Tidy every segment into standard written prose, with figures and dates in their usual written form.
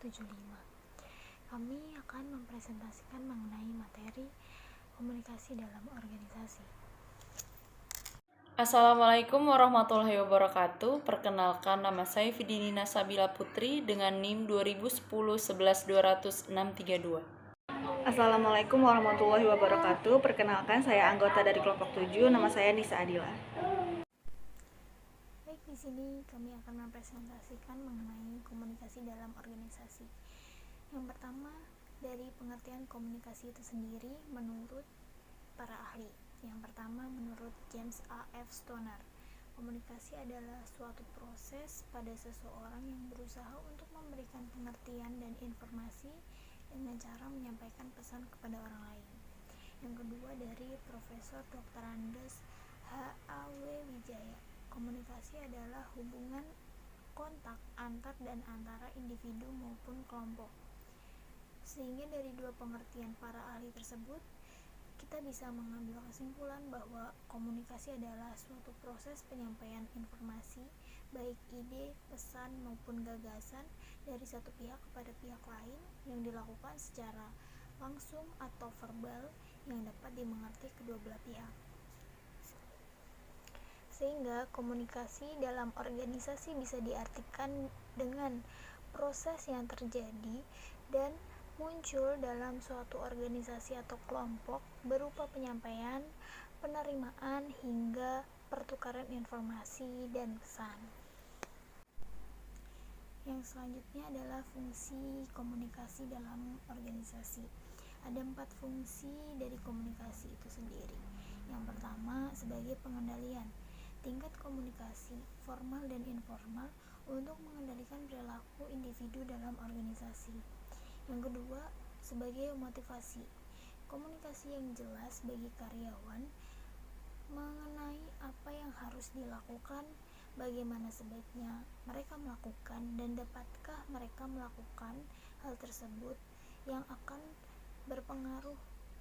75. Kami akan mempresentasikan mengenai materi komunikasi dalam organisasi. Assalamualaikum warahmatullahi wabarakatuh. Perkenalkan, nama saya Fidinina Sabila Putri dengan NIM 2010-11-200-632. Assalamualaikum warahmatullahi wabarakatuh. Perkenalkan, saya anggota dari kelompok 7, nama saya Nisa Adila. Baik, di sini kami akan mempresentasikan mengenai komunikasi dalam organisasi. Yang pertama, dari pengertian komunikasi itu sendiri menurut para ahli. Yang pertama, menurut James A. F. Stoner, komunikasi adalah suatu proses pada seseorang yang berusaha untuk memberikan pengertian dan informasi dengan cara menyampaikan pesan kepada orang lain. Yang kedua, dari Profesor Dr. Andes H. A. W. Wijaya, komunikasi adalah hubungan kontak antar dan antara individu maupun kelompok. Sehingga dari dua pengertian para ahli tersebut, kita bisa mengambil kesimpulan bahwa komunikasi adalah suatu proses penyampaian informasi, baik ide, pesan, maupun gagasan dari satu pihak kepada pihak lain yang dilakukan secara langsung atau verbal yang dapat dimengerti kedua belah pihak. Sehingga komunikasi dalam organisasi bisa diartikan dengan proses yang terjadi dan muncul dalam suatu organisasi atau kelompok berupa penyampaian, penerimaan, hingga pertukaran informasi dan pesan. Yang selanjutnya adalah fungsi komunikasi dalam organisasi. Ada 4 fungsi dari komunikasi itu sendiri. Yang pertama, sebagai pengendalian. Tingkat komunikasi formal dan informal untuk mengendalikan perilaku individu dalam organisasi. Yang kedua, sebagai motivasi. Komunikasi yang jelas bagi karyawan mengenai apa yang harus dilakukan, bagaimana sebaiknya mereka melakukan, dan dapatkah mereka melakukan hal tersebut yang akan berpengaruh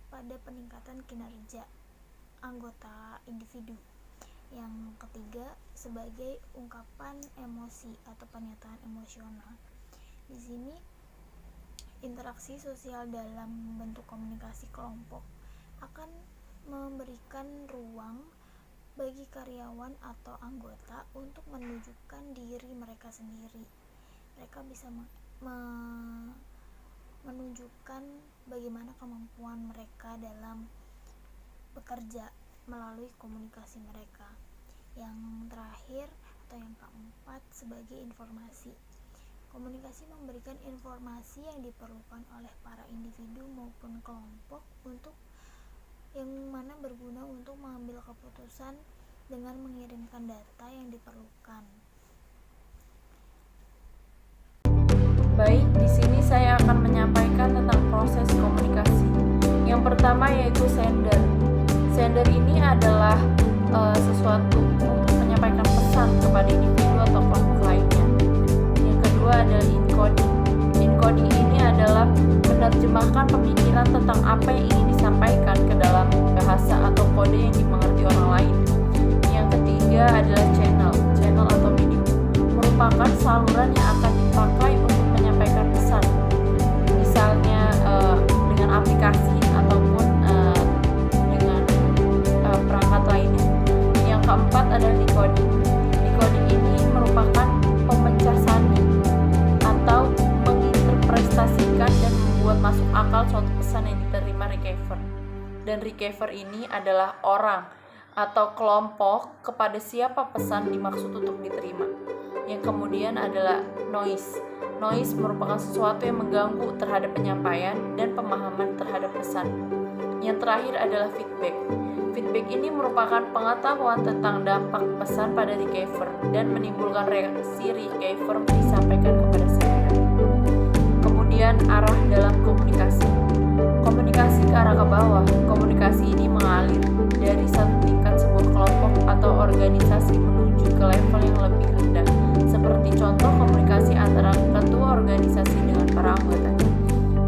pada peningkatan kinerja anggota individu. Yang ketiga, sebagai ungkapan emosi atau pernyataan emosional. Di sini interaksi sosial dalam bentuk komunikasi kelompok akan memberikan ruang bagi karyawan atau anggota untuk menunjukkan diri mereka sendiri. Mereka bisa menunjukkan bagaimana kemampuan mereka dalam bekerja melalui komunikasi mereka. Yang terakhir atau yang keempat, sebagai informasi. Komunikasi memberikan informasi yang diperlukan oleh para individu maupun kelompok untuk yang mana berguna untuk mengambil keputusan dengan mengirimkan data yang diperlukan. Baik, di sini saya akan menyampaikan tentang proses komunikasi. Yang pertama yaitu sender. Sender ini adalah sesuatu untuk menyampaikan pesan kepada individu atau kelompok lainnya. Adalah encoding. Encoding ini adalah menerjemahkan pemikiran tentang apa yang ingin disampaikan ke dalam bahasa atau kode yang dimengerti orang lain. Yang ketiga adalah channel. Channel atau medium merupakan saluran yang akan dipakai untuk menyampaikan pesan. Misalnya dengan aplikasi ataupun dengan perangkat lainnya. Yang keempat adalah decoding. Decoding ini merupakan pemecah sandi atau menginterpretasikan dan membuat masuk akal suatu pesan yang diterima receiver. Dan receiver ini adalah orang atau kelompok kepada siapa pesan dimaksud untuk diterima. Yang kemudian adalah noise. Noise merupakan sesuatu yang mengganggu terhadap penyampaian dan pemahaman terhadap pesan. Yang terakhir adalah feedback. Feedback ini merupakan pengetahuan tentang dampak pesan pada receiver dan menimbulkan reaksi receiver disampaikan kepada sender. Kemudian arah dalam komunikasi. Komunikasi ke arah ke bawah. Komunikasi ini mengalir dari satu tingkat sebuah kelompok atau organisasi menuju ke level yang lebih rendah. Seperti contoh komunikasi antara ketua organisasi dengan para anggotanya.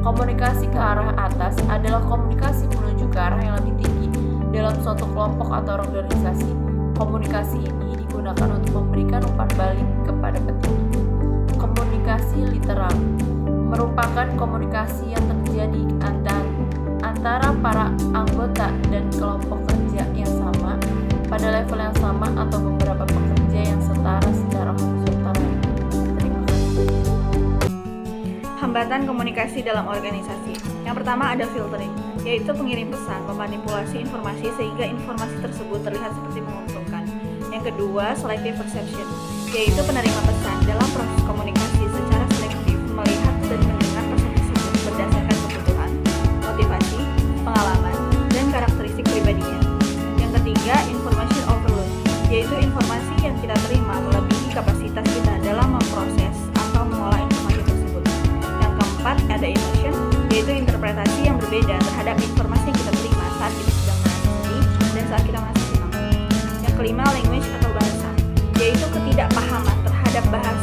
Komunikasi ke arah atas adalah komunikasi menuju ke arah yang lebih tinggi dalam suatu kelompok atau organisasi. Komunikasi ini digunakan untuk memberikan umpan balik kepada petinggi. Komunikasi literal merupakan komunikasi yang terjadi antara para anggota dan kelompok kerja yang sama pada level yang sama atau beberapa pekerja yang setara secara horizontal. Terima kasih. Hambatan komunikasi dalam organisasi. Yang pertama ada filtering, yaitu pengirim pesan memanipulasi informasi sehingga informasi tersebut terlihat seperti menguntungkan. Yang kedua, selective perception, yaitu penerima pesan dalam proses komunikasi secara selektif melihat dan mendengar pesan tersebut berdasarkan kebutuhan, motivasi, pengalaman, dan karakteristik pribadinya. Yang ketiga, information overload, yaitu informasi yang kita terima melebihi kapasitas kita dalam memproses atau mengolah informasi tersebut. Yang keempat, ada emotion, yaitu interpretasi yang berbeda terhadap informasi yang kita terima saat kita sedang merasa sedih dan saat kita merasa senang. Yang kelima, language atau bahasa, yaitu ketidakpahaman terhadap bahasa